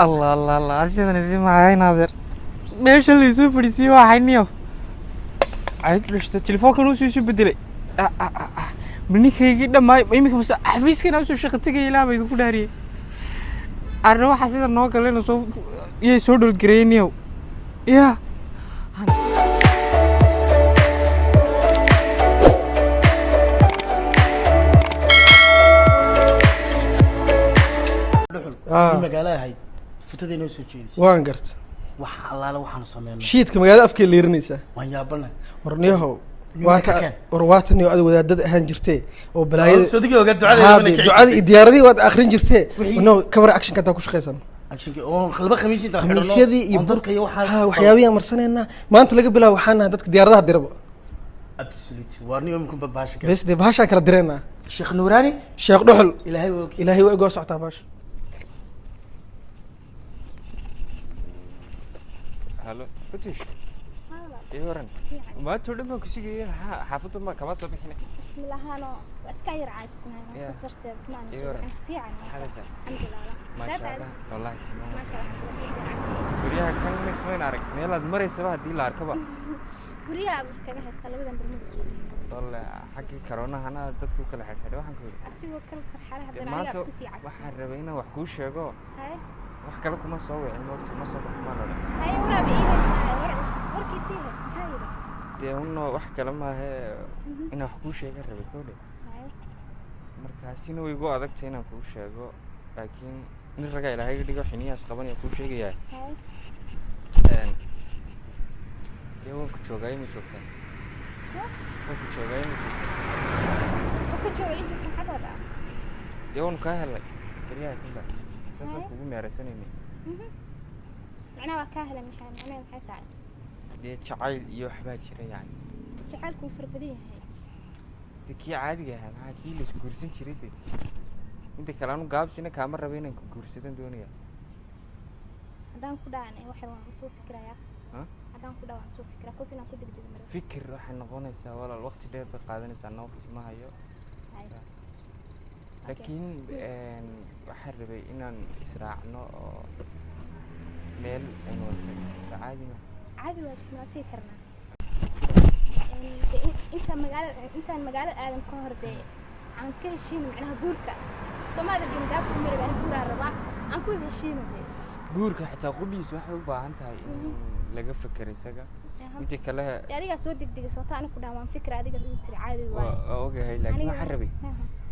الله الله الله عشان نسي معاي ناظر ليش اللي يسوي فريسي وحنيو عيد ليش التليفون كانوا يسوي بدلي مني كي جدا ما يمكن بس حفيز كنا وسو شقتك يلا ما يقول داري أروح حسيت إنه كلنا سو يسود الجرينيو يا مقالة هاي فتدي نفسه شيء وانقرت الله لا وحنا صمينا شيتك مقالة أفكي اللي يرنيسه وين يابلنا ورنيهو ورواتني وأدو وداد أهان جرتي وبلاي صدقي وقت دعاء دياردي وقت آخرين جرتي إنه كبر أكشن كنت أكوش خيسان أكشن أو خلبا خميسي ترى خميسي دي يبرك ها وحياوية مرسنة إنها ما أنت لقى بلا وحنا هدتك دياردها دربو أبسوليت وارني يومكم بباشا كده بس دي باشا كلا درينا الشيخ نوراني الشيخ دحل إلهي وقو سعطا باش هلو فتش يورن ما تقول ما كسيجي حافظ ما كمان صبح هنا بسم الله أنا أسكاير عاد سنة صرت كمان في عنا الحمد لله ما شاء الله والله تمام ما شاء الله بريها كان نسمين عارك نيلا مرة سبعة دي لاركبا بريها بس كذا هستلقي دم برموس والله حكي كورونا هنا تدخل كل حاجة حلوة حنقول أسيبه كل حالة هذا أنا أبغى أسكسي عكس وحربينا وحكوش يا جو هاي وحكى لكم ما سوي يعني وقت ما سوي ما له هاي ورا بإيه ورا وركي سيها هاي دي إنه وحكى لما هي إنه حكوش يا جو بيقولي هاي مركزين ويجوا هذاك تينا حكوش يا جو لكن نرجع إلى هاي اللي جو حنية أسقبني حكوش يا جاي هاي يوم كتشوجاي متشوكتين كتشوجاي متشوكتين وكتشوجاي إنت في حدا ده يوم كاهل بريها كلها أساسا كوجو مارسني أنا وكاهل من حال أنا حتى عاد دي شعيل يحبها شري يعني شعيل كوي فربديه هاي دي كي عادي جاها معك كي ليش كورسين شريتي أنت كلامه قاب سنة كاميرا بينك كورسين دنيا هذا كده أنا واحد وانسوي فكرة يا ها هذا كده وانسوي فكرة كوسنا كده بدي فكر راح نقول نسا ولا الوقت ده بقعدنا سنة وقت ما هيو لكن وحربي إن إسرعنا ميل إنه فعادي ما عادي بس ما تذكرنا يعني أنت المجال آدم كهر ده عن كل شيء معناها جوركا سما ده بين دابس مرة يعني جورا الرباع عن كل شيء ده جوركا حتى قولي سواء بعنتها لقى فكر يسقى أنت كلها يعني قصود دق صوتها أنا كده ما فكرة هذه قصود عادي أوكي لكن ما حربي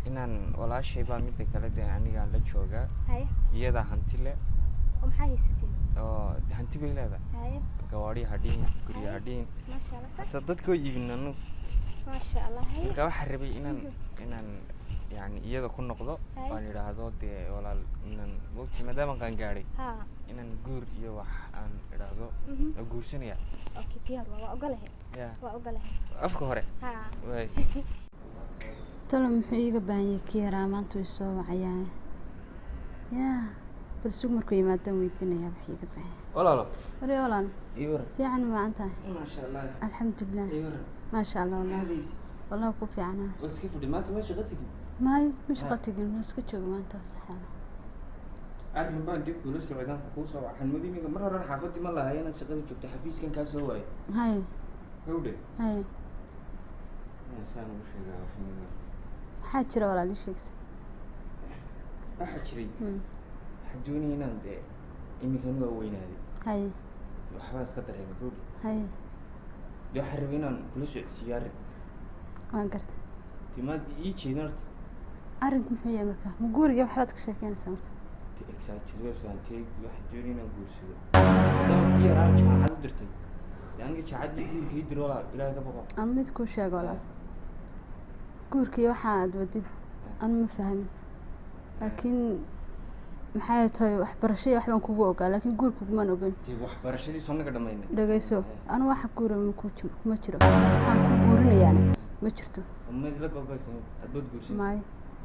إن ولا شيء بقى مثل كلا ده يعني قال لك شوقة هاي يدا هنتيله ومحاي ستين هنتي بيلا ده هاي قواري هدين كري هدين ما شاء الله صح تدت كوي يبيننو ما شاء الله هاي كوا حربي إن يعني يدا كون نقضة واني رهادو ده ولا إن وقت ما دام كان قاري إن جور يوح عن رهادو جور سنيا أوكي كيار وأقوله وأقوله أفكاره واي تلم حيجا باني كيرا ما أنتوا يسووا عيان يا برسوق مركو يمادن ويدينا يا بحيجا باني ولا وري ولا يورن في عن ما أنت ما شاء الله الحمد لله يورن ما شاء الله والله والله كوفي عنا بس كيف دي ما أنت ماشي غتيجي ما مش قتيجي الناس كتشوف ما أنت صحنا عارف من بعد ديك ولسه بعدين كوسة وحنودي ميجا مرة أنا حافظتي ما الله هي أنا شغالة شفت حفيز كان كاسة هواي هاي هودي هاي يا سلام وش هذا وحنا حاجة ولا ليش يكس أحشري حجوني هنا ده إني كانوا وين هذه هاي وحواس قدر يعني كودي هاي ده حربينا كلش سيارة ما قدرت تماد إيشي نرت أرنك محيي مركا مقول جاب حالتك شاكين سمك تأكسات شلوه سانتيك واحد جوني نقول شلو ده في راج مع عدد درتي يعني شعاد يقول كيد رولا إلى قبضة أمي تكون شيء قولا قولكي واحد ودي أنا ما فهم لكن محيطها وحبرشية واحد كوجو قال لكن قولك ما نقول تي وحبرشية صنع كده ما ينه دقيسو أنا واحد قول ما كوتش ما شرو أنا قولني يعني ما شرته أما يدرك أوكي سن أدبت قرشين ماي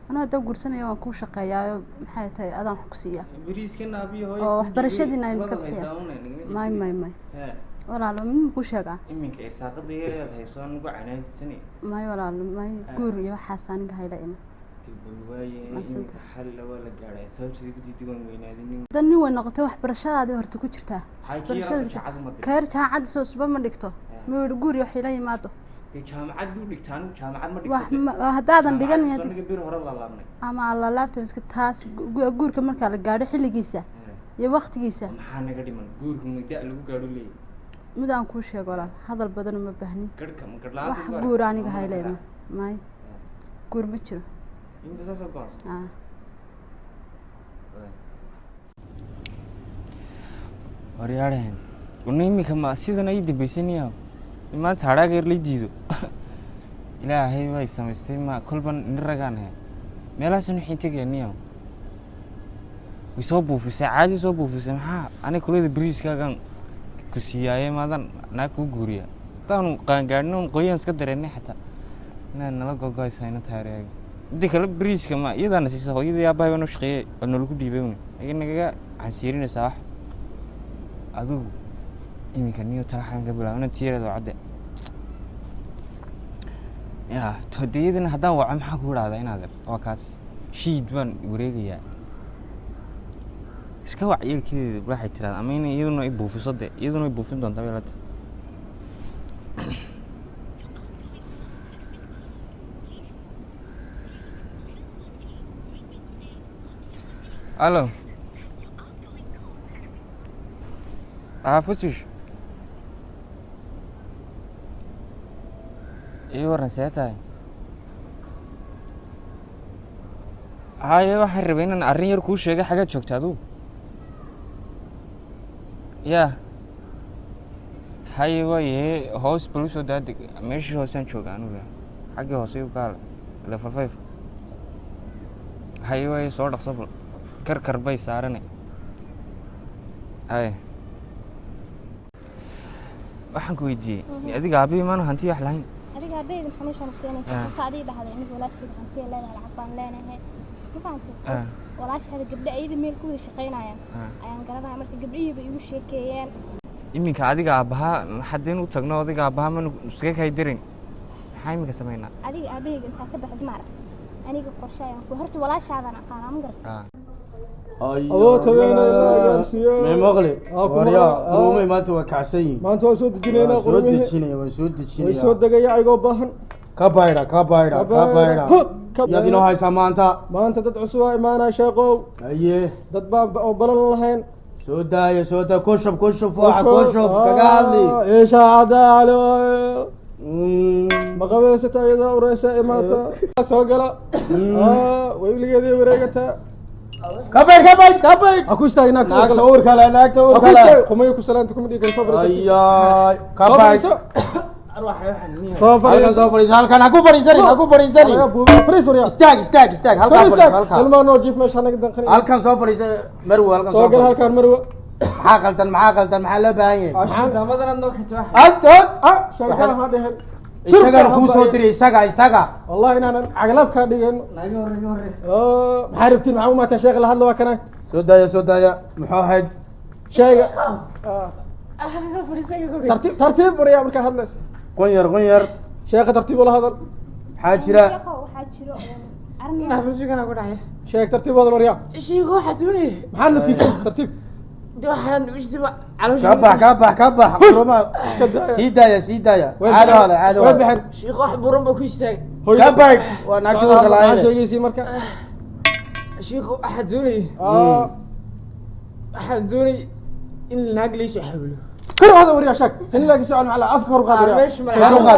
أنا أدب قرصنا يوم كوش قيا محيطها أذان حكسية بريس كنا أبي هاي وحبرشية دينا نكبحية ماي ولا لا من بوشجع إمك إرساق ضيّر هاي صان وقع عناد السنة ماي ولا لا ماي قول يا حسن هاي لا إما dan nin way noqotay waxbarashadaadii horta ku jirtaa keer jaamacad soo suba ma dhigto ma wada guri wax ila yimaado jaamacad u dhigtaan jaamacad ma dhigto haddaadan dhigan bir hore la laabnay ama la laabtay iska taas guurka marka la gaadho xilligiisa iyo waqtigiisa maxaa naga dhiman guurka muddo lagu gaadho leeyahay mid aan kuu sheego walaal hadal badan uma baahni garka ma wax guur aniga hayleema may guur ma jiro inta soo go'an waryaareen unimika ma sidan ay dibaysaniyaa maanta hadhaaga yar la jiido ilaahay way samaystay ma kolban niragaan he meelahaas wixii tagayniyo way soo buufisay caadi soo buufisay maxaa aniga kulada bariiskaagan ku siiyay maadan naag ku guuriya taan qaangaadhno qoyaan iska dareennay xataa inaan nala gogoysayna taariikhda inta kale bariiska ma iyadana siisa hooyada aabbahay baan u shaqeeyay oo nolol ku dhiibay naga xasiirinaysaa wax adigu iminka niyo talaxan ka bilaabna tiirada wacde ya toodiyadana haddaan waco maxaa ku idhahdaa inaad waa kaas shiid baan wareegayaa iska wac yeelkeeda waxay tiraahdaa ama inay iyaduna ay buufiso de iyaduna ay buufin doontaa beelata allo futush ii waran see tahay haye waxaan rabay inaan arrin yar kuu sheegay xaggaad joogta adugu yaa haye waaye hoos bal usoo daadeg meeshii hoosaan jooga anuga xaggii hoose u kaala level 5 haye waaye soo dhaqso bal karkar bay saarane haye waxaan ku weydiiyey adiga aabihii maanu hanti wax lahayn adiga aabaheyda maxaa meeshaan keenaysaa sababta adiga dhahday aniga walaasheeda hantiya leedahay lacag baan leenahay ma fahamtay walaasheeda gabdho ayada meel ku wada shaqaynayaan ayaan garanaya marka gabdhihiiba igu sheekeeyeen iminka adiga aabbahaa haddeen u tagno adiga aabbahaa manu iskaga kay dirin maxaa iminka samaynaa adiga aabaheyga intaa ka baxd maaragtay aniga qorshe ayaan ku horta walaashaadan aqaanaa ma garata مغلي وريا قومي ما انت وكعسين ما انت وسود جنينا قومي وسود جنينا وسود دقيقة عقو باهن كبايرة يا دينو هاي سامانتا ما انت تدعسوا ما انا شاقو ايه تدباب او بلن لهين سودا كشف واحد كشف كقالي ايش هذا على مقابلة اذا ورئيسة اماتا سوقلا ويبلي يدي ورقتها كبير اكو استاي ناك تور كلا اكو استاي قومي كو سلامتكم دي كان صبر ايا كبير اروح يا حنين صفر هلكن اكو فريزري فريز وريا استاك هلكن لما نوجف مش هنقدر نخلي هلكن صفر مروه هلكن صفر هلكن مروه معاقلتن محل باين دامدنا نوكت واحد انت شغال هذا isaga ku soo diray isaga والله انا عقلب ka dhigan maxaribti macluumaadka sheekh la hadlo waa kana soo daaya muxuu ahayd sheega tartiib bariya marka hadlays qonyar sheekh tartiib wala hadal waxaa jira arrin ku dhahay sheekh tartiib wala bariya sheego xasuuli maxaa la fiikin tartiib waxaan ujtima calosh كبح سيدايا عادة وبحر sheego wax buran ba ku istaag كبح وانا اكتور خلاص sheegaysi marka sheego waxa doonay waxaan doonay in naag leeso xawlo كر هذا وريا شك إن لك سؤال على أفكار قادرة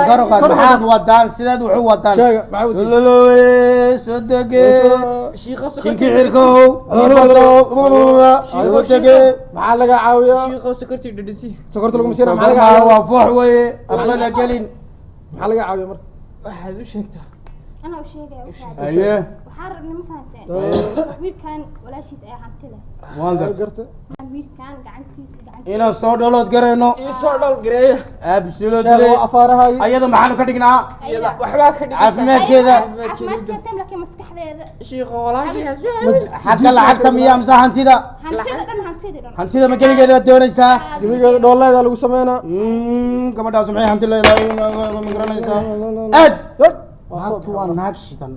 كرقاد محاد ودان سيداد وحو ودان شاقة معود سلولوي صدقي sheego شنكي عركو صدقي معلقة عاوية sheego سكرتي ددسي سكرت لكم مسيرة معلقة معلقة عاوية وفوحوي أبدا قلين معلقة عاوية مر waxaad u sheegtaa أنا وشيء أيه وحارب ما فهمتين وير كان ولا شيء أي عن كذا واندر قرت وير كان قعنتيس إنا صودلود قرينو isoo dhal gareeya absolutely شاقة أفارها هاي أيضا محلو كدقنا waxbaa ka dhigaysa عافمات كذا عفمات كتم لك مسكح ذا sheego walaashiga حتى لعقتم يا مساح هنتيدا هنتيدا هنتيدا ما قلي قد دونيسا جميل دولار إذا لو سمعنا كما داسم حي هنتي الله من قرنيسا أد ما تو ناكشتن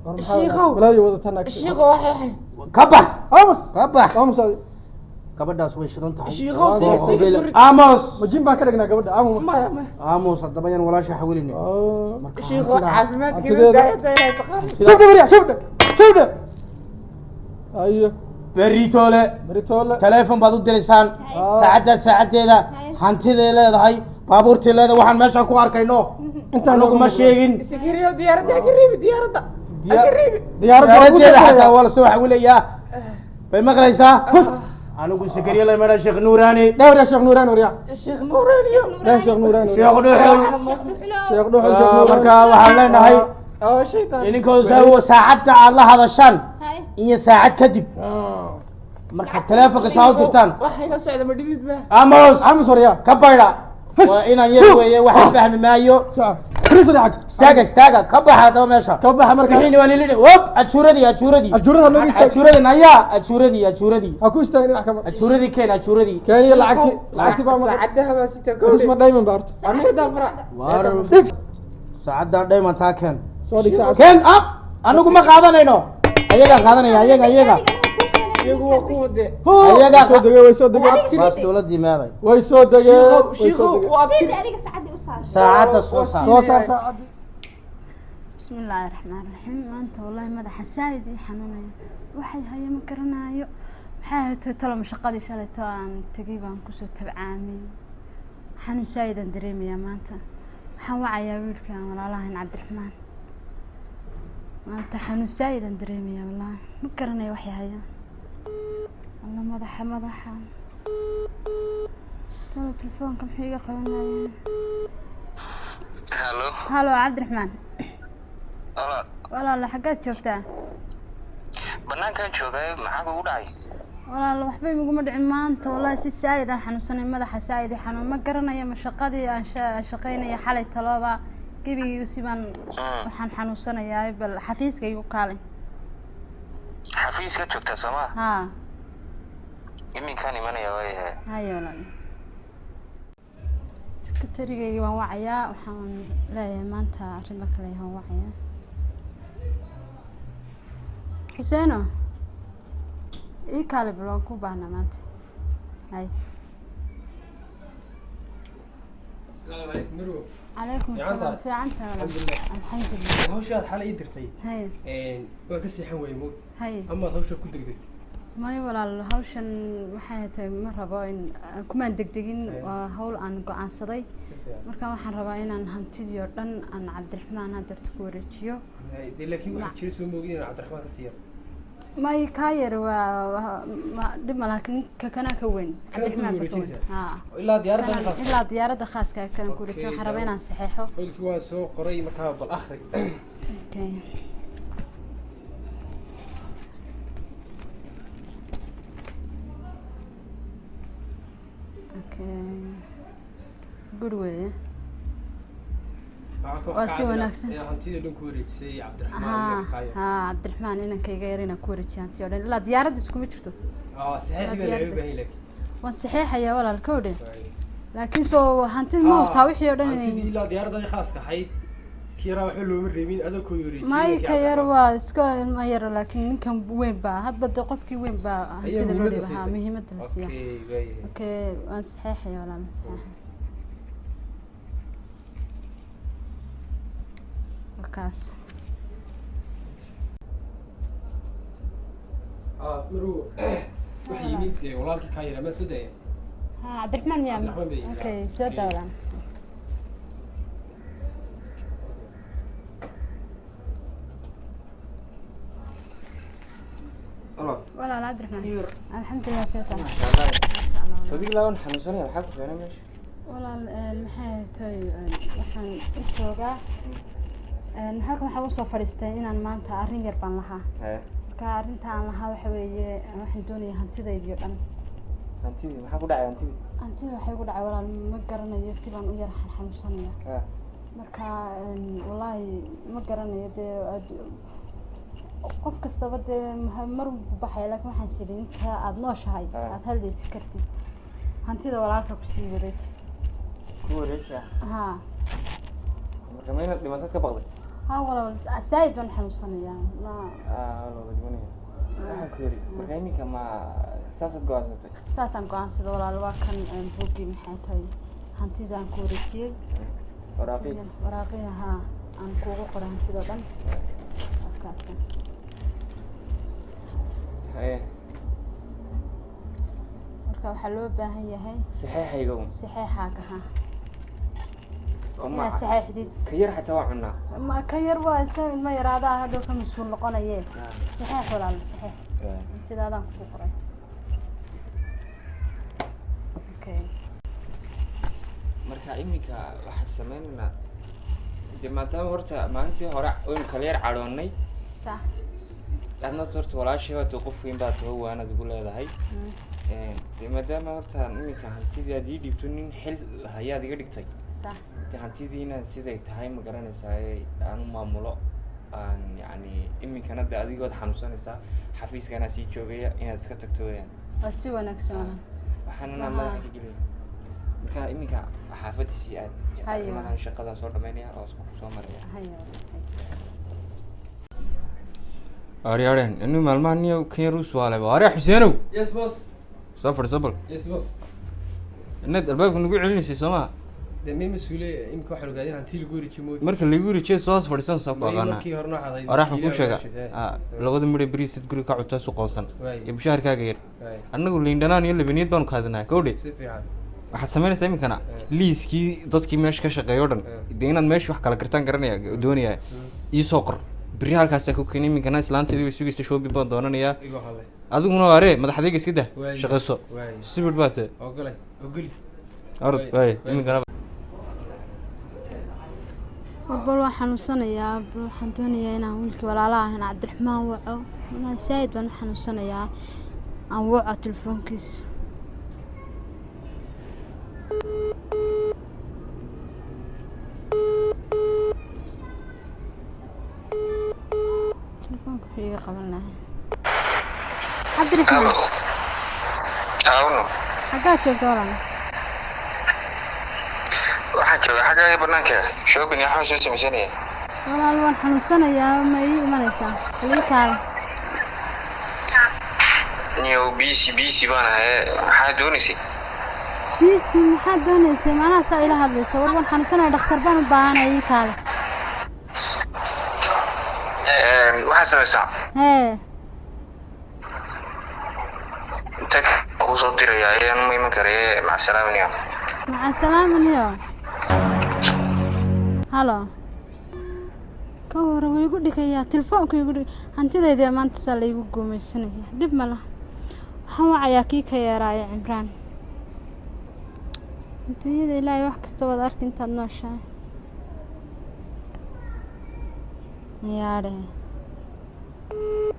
الشيخو بلا يوضتنا الشيخو واحد كبح امس كبح امس gabadhaas way shidan tahay الشيخو amos ma jin baan ka dhignaa gabadha amos haddaba yaan walaasha xawilini الشيخو عافيمادkeeda شبده ايوه beritoole بريتولا teleefon baad u diraysaan saacaddeeda hantiday leedahay baabuurtii leedahay waxaan meeshaan ku arkayno intaan ma sheegin sikiriyo diyaaradda agribi diyaaradda diyaaraddeeda xataa waa la soo xawilayaa bay maqlaysaa anigu sikiriyo la imaanaa sheekh nuuraani دور يا شيخ نوران وريا sheekh nuuraaniyo لا شيخ نوران sheekh dhuxul شيخ دوحل شيخ نوران marka waxaan leenahay oo shaytaan idinkoo saawo saacadda aad la hadashaan Hay. iyo saacad kadib marka teleefonka saa u dirtaan waxa iga socda ma dhidid ba amos عم سوريا ka bayda waa inaan yar weeye waxaan fahmi maayo ساعة كريس حق istaaga ka baxa hadaba meesha كبح مركز wixiina waa lilidhi wop ajuuradii الجورة لو يستاهل ajuuradii naya ajuuradii اكو يستاهل احكم ajuuradii keen ajuuradii كان لعقتي بقى ما saacadaha baa sita اسمه دايما بارت aniga dafra saacaddaa dhaymantaa keen سوري ساعة keen ab anigu ma qaadanayno ayagaa qaadanaya ayaga iyagu waa kuwa de ayagaa سو دقيقة ويسو دقيقة baas dowladii meeday ويسو دقيقة shiikho u abtir Sida adiga saacadii u saar. saacadda soo saar سو صار ساعة بسم الله الرحمن الرحيم maanta wallahi madaxa saaid ii xanuunaya waxay haye ma garanayo maxay tahay talo shaqadii shalayto aan tagay baan kusoo tabcaamay xanuun saaid aan dareemayaa maanta waxaan wacayaa wiilkaan walaalahan Cabdiraxmaan maanta xanuun saaid aan dareemayaa wallahi ma garanayo waxay hayaan Allah madaxa talo telefoonka muxuu iga qabanaya halo Cabdiraxmaan walaal xaggaad joogtaa banaankan joogay maxaa kugu dhacay walaal waxba iguma dhicin maanta wallahi si saaid aan xanuunsanay madaxa saaid xanuun ma garanayo ma shaqadii aan shaqeynaya xalay talooba gabigiigu si baan waxaan xanuunsanayaa bal xafiiska igu kaalay xafiiska joogtaa Soomaa haa iminkaan imanaya waayahay hayo walaal sekretarigayga waan wacayaa waxaan leeyahay maanta arrimo kale ayaan wacayaa حسينو إيه كالي بلون كوبانا مانت هاي السلام عليكم مرو عليكم في السلام عنتر؟ في عنتر الحمد لله الحمد لله hawshaad xalay ii dirtay هاي waa ka siixan weeye mood هاي amaad hawsha ku degdegtay ما يولا هاوشن waxay tahay ma rabo in kuma degdegin waa hawl aan go'aansaday si fiican marka waxaan rabaa inaan hantidii oo dhan aan Cabdiraxmaan hadarta ku wareejiyo dee laakiin waxaa jira soo moogin inaan Cabdiraxmaan ka siiyo ما يكاير ما دم لكن كنا كوين Cabdiraxmaan ka wareejinaysaa? ها ilaa diyaaradda khaaska إلا ديارة خاصة كان كوريتو أوكي، حربين تمام. عن صحيحه faylkii waa soo qoray markaa bal akhri اوكي اوكي good way si wanaagsan. hantidii dhan ku wareejisay Cabdiraxmaan ها iyo Kaaya ها عبد الرحمن إنك يغيرنا كوريتشي أنتي ولا لا ديارة ديسكو بتشتو saxiix baa laga baahan laakiin وان صحيح يا ولا الكودين لكن سو هانتي ما هو تاويح hantidii يودن ilaa diyaaradda khaaska ahayd kiira waxa looma reebin adoo ku wareejiyay ما يكير واسكو ما ير لكن إنكم وين با هاد بدي قفكي وين با هانتي muhiimadda دلوري siisay. بها مهمة السياح okay waayahay اوكي وان صحيح يا ولا صحيح وكاس مرو waxa yimid walaalka Kaaya ma soo dayay ها عبد الرحمن يا عبد الرحمن بيه. اوكي سو دولا ولا لا عبد الرحمن الحمد لله سيطان ما شاء الله صديق لا xanuunsanaya maxaa ku keenay meesha walaal maxay tahay waxaan u joogaa halkan waxaan usoo fadhiistay inaan maanta arrin yar baan lahaa haye marka arrinta aan lahaa waxa weeye waxaan doonayaa hantidaydii oo dhan hantidii maxaa ku dhacay hantidii hantida waxay ku dhacay walaal ma garanayo si baan u yar xanuunsanaya ha marka wallaahi ma garanayo dee qof kastaba dee mar buu baxaya laakiin waxaan sidhi inta aada nooshahay aada haldaysi kartid hantida walaalka kusii wareeji ku wareegsha ها marka ma inaad dhimatad ka baqday ها والله سايد بن حنوسنا يا لا loo badbanaya waxaan ku yiri marka iminka ma saasad go'aansatay saasan go'aansada walaal waa kan buuggii maxay tahay hantidaan ku wareejiyay waraaqii haa aan kuugu qoray hantida dhan markaasan marka waxaa loo baahan yahay saxiixayga saxiixaaga haa ma saxiixdid ka yar xataa waa cunaa ma ka yar waa isaga ilma yaraadaa hadhow ka mas-uul noqonayeen saxiix walaal saxiix hantidaadaan kugu qoray marka iminka waxaan sameynaynaa dee maadaama horta maalintii hore waynu kala yar cadhoonnay sax adna horta walaashii baa qof weyn baa taho waanad igu leedahay dee maadaama horta iminka hantidii aad ii dhiibto nin xil hayaad iga dhigtay sax dee hantidiina siday tahay ma garanaysaa aan u maamulo aan yacni iminkana dee adigood xanuunsanaysaa xafiiskana sii joogaya inaad iska tagto weyaan waa si wanaagsan waxaanana madaxa ka gelaya marka iminka xaafadiisii aad arrimahan shaqadan soo dhamaynaya oo isku soo maraya aryaadhen inu maalmahan niyo kenya ruus waaleba arya xuseenow yes boss soo fadhiso bal yes boss inaad albaabka nagu celinaysay soo maa dee may mas-uule imika waxaan ogaadeen hantii lagu wareejiyo mooy marka lagu wareejiyo soo fadhisan soo ku aqaana markii hore nooxaday araxma ku sheega labada midhe beriisad guriga ka cuntaa su qoonsan iyo mushaharkaaga yar annagu liindhanaan iyo labaniyad baanu kaadinaa gawdhe si fiican waxaad samaynaysaa iminkana liiskii dadkii meesha ka shaqeeya o dhan dee inaad meesha wax kala gartaan garanaya doonaya iisoo qor beri halkaasaa ku keeni iminkana islaanteedii bay sugaysa shoobi baan doonanayaa adiguna are madaxdayga iska dah shaqayso sibir baa tee orod waay iminkana bal waan xanuunsanayaa waxaan doonayaa inaan wiilkii walaalaha ahayn cabdiraxmaan waco inaan saayid baan u xanuunsanayaa aan waco telefoonkiisa telefoonka wuxuu iga qaban lahaa cabdiraxmaan awno xaggaad joogta walaal waxaan joogaa xaggaaga banaanka shopping iyo waxaan soo samaysanaya walaal waan xanuunsanayaa ma ii imanaysaa halii kaale niyo busy baan ahay maxaa doonaysay busy maxaa doonaysay maanaha saa ila hadlaysa war waan xanuunsanaya dhakhtar baan u baahanaya ii kaale waxaad samaysaa hee tag kuu soo dirayaa ayaan ma iman karaye macasalaamaniyo macasalaamaniyo halo ka hore way igu dhigayaa telefoonka igu dhig hantidayda maanta saa laygu guumaysanaya dhib ma laha waxaan wacayaa kii ka yeeraaya cimraan adduunyada ilaahay wax kasta waad arki intaad nooshahay yaadhe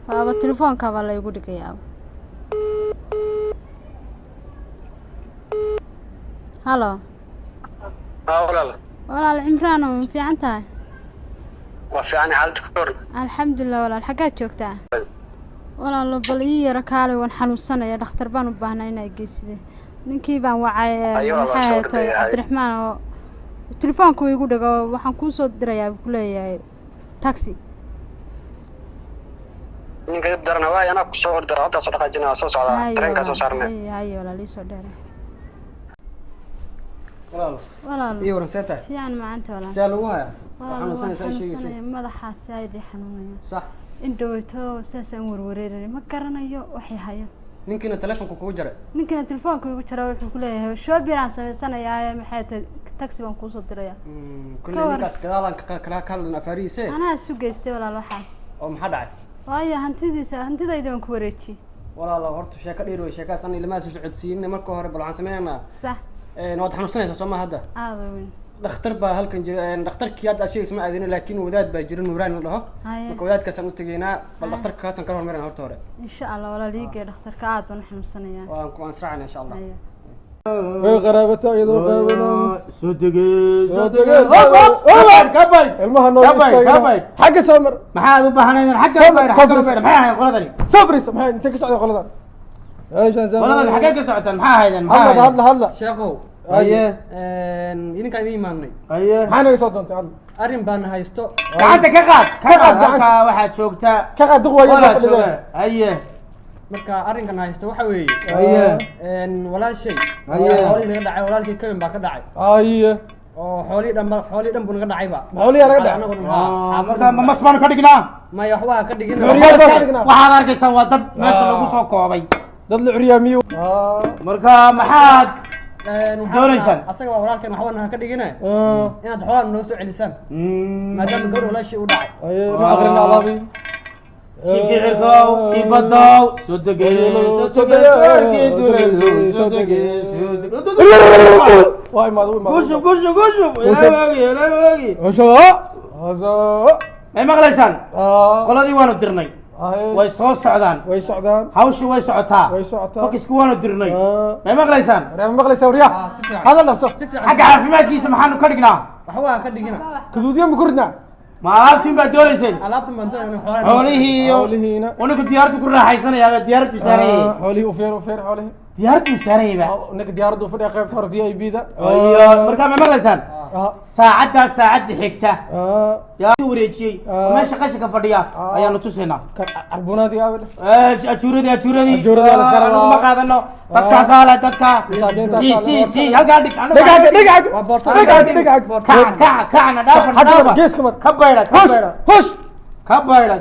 waaba telefoonkaabaa laygu dhigayaaba halo walaal cimraan ma fiican tahay waa fiican xaaladda ka hor alxamdulilah walaal xaggaad joogtaa walaalo bal ii yaro kaale waan xanuunsanaya dhakhtar baan u baahnaa inaa geyside ninkii baan wacay maxay tahay cabdiraxmaan oo telefoonka igu dhago waxaan kuu soo dirayaa buu kuleeyahay taxi ninka darna waay anaa ku soo ordara hadda soo dhaqaajinaa soo socdaa tareenka soo saarnay haye walaal ii soo dheeray walaal iyo waran seeta fiican maanta walaal saa lagu haya xanuunsanaya madaxa saaid ii xanuunaya sax indhoweyto saasaan warwareeray ma garanayo waxay hayo ninkiina telefoonka kugu jaray ninkiina telefoonka igu jara wuxuu ku leeyahay shopping aan samaysanayaa maxay tahay taxi baan kuu soo diraya kulley ninkaas gadaalan kala hadlan afaarihiise anaa isu geystay walaal waxaas oo maxaa dhacay waayo hantidayda baan ku wareejiyey walaalo horta sheeko dheer wey sheekaas an ilmaha soo socodsiinin marka hore bal waxaan sameynaynaa sax waad xanuunsanaysaa soo ma hadda weyn dhakhtar baa halkan jira dhakhtarkii hadda aad sheegaysa ma aadina laakiin wadaad baa jira nuuraan la dhaho marka wadaadkaasaan u tegaynaa bal dhakhtarka kaasaan ka hormarina horta hore insha allah walaal ii gee dhakhtarka aad baan u xanuunsanayaa waan israacana insha allah way qaraabata iyadoo qaabana soo degay kabay ilmaha noo istaagay xagga soo mar maxaad u baahnaydeen xagga maxay ahayd qoladani sabris maxay inta ka socday qoladan ايش زمان qoladani xagee ka socotaan maxaa ahaydeen هلا sheekow aye idinkaan idin imaanay aye maxaa naga soo doontay hadda arrin baan haysto gacanta ka qaad halkaa waxaad joogtaa ka qaad duq waayo walaad jooga haye marka arrinkan haysto waxa weeye haye walaashay Haye. xoolihii naga dhacay walaalkii Kevin baa ka dhacay haye oo xoolihii dhan buu naga dhacayba xoolihi naga dhacay Anagu dhan, haa. marka ma mas baanu ka dhignaa maya waxbaa ka dhigin waxaad arkaysaa waa dad meesha lagu soo koobay dad la curyaamiyo marka maxaad doonaysaan asaga waa walaalkeen waxbana ha ka dhigine inaad xoolaha noo soo celisaan maadaama gabadha walaashii u dhacay ma aqrina alaabi Siki cirkow kibadow sodege waa imaad gushu ilaawagi may maqlaysaan qoladii waanu dirnay way soo socdaan way socdaan hawshii way socotaa way socotaa fakiski waanu dirnay may maqlaysaan ma maqlaysaa wariya si fiican hadal dhaqso si fiican xagga caafimaadkiisa maxaanu ka dhignaa waxbaa ka dhigina kaduudiyan ma kuridnaa ma alaabtiin baad doonayseen alaabtan baan doonayna xoolaha xoolihii iyo xoolihiina uninku diyaaraddu ku raaxaysanayaaba diyaaraddu saarayay xoolihii u feer xoolihii diyaaraddu saarayayba ninka diyaaraddu fadhiya qaybta hore VIP da iyo markaa ma maqlaysaan saacaddaas saacadda xigta yaa wareejiyey meesha qashinka fadhiya ayaanu tusaynaa carbunaadii aawada ajuuradii Ajuuradii la iska rabaa. ma qaadano dadkaas haala dadka si halkaa dhig waa boorso kacna dhaafa geeska mar ka bayda hush ka bayda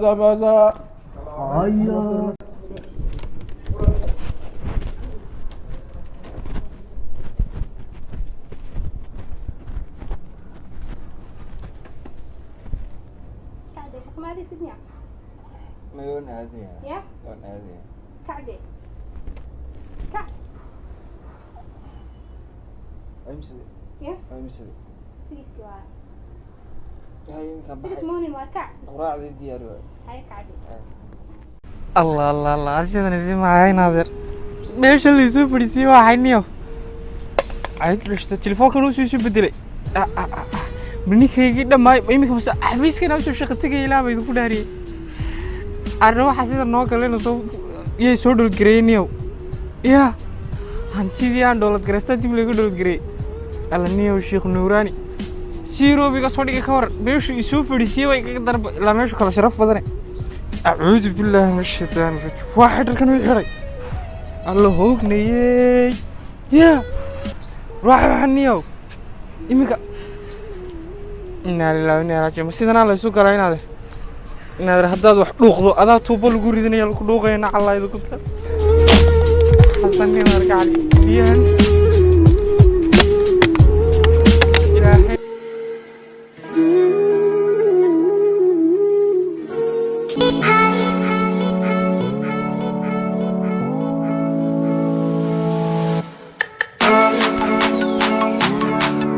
zamaza kacde shaqmaadii sidniya mayoon aadaya ya waan aadaya kacde kac amsade ya amsade sigiski waa hayinka sigis morning waa kac quraacdii diyaar waay haya kacde allah allah allah sidan isi mahay naadir meesha laysoo fadhiisiyey waa hayniyo ayad dhashto telefoonkan uu isu bedelay minikaygii dhammaay iminka mase xafiiskana usoo shaqo tegaya ilaa baa idinku dhaariyey arna waxaa sida noo galayna soo iyay soo dholgareyniyow ya hantidii aan dhoolad dib laga dhoolgareeyey alla niyow sheekh nuuraani siirobiga soo dhigi ka waran meeshu isoo fadhiisiyey way kaga darba ilaa meeshu kala sharaf badane acuudu billaahi min ashaytaani rajiim waa xidharkan uu xiray alla hoognayey ya ruuxaniyow iminka inaa lillahi wa inaa raajicuun sidanaa la isu galaa inaad haddaad wax dhuuqdo adaa tuubo lagu ridinaya lagu dhuuqaya nacalaa idinku dar xasan nin argacali biyahan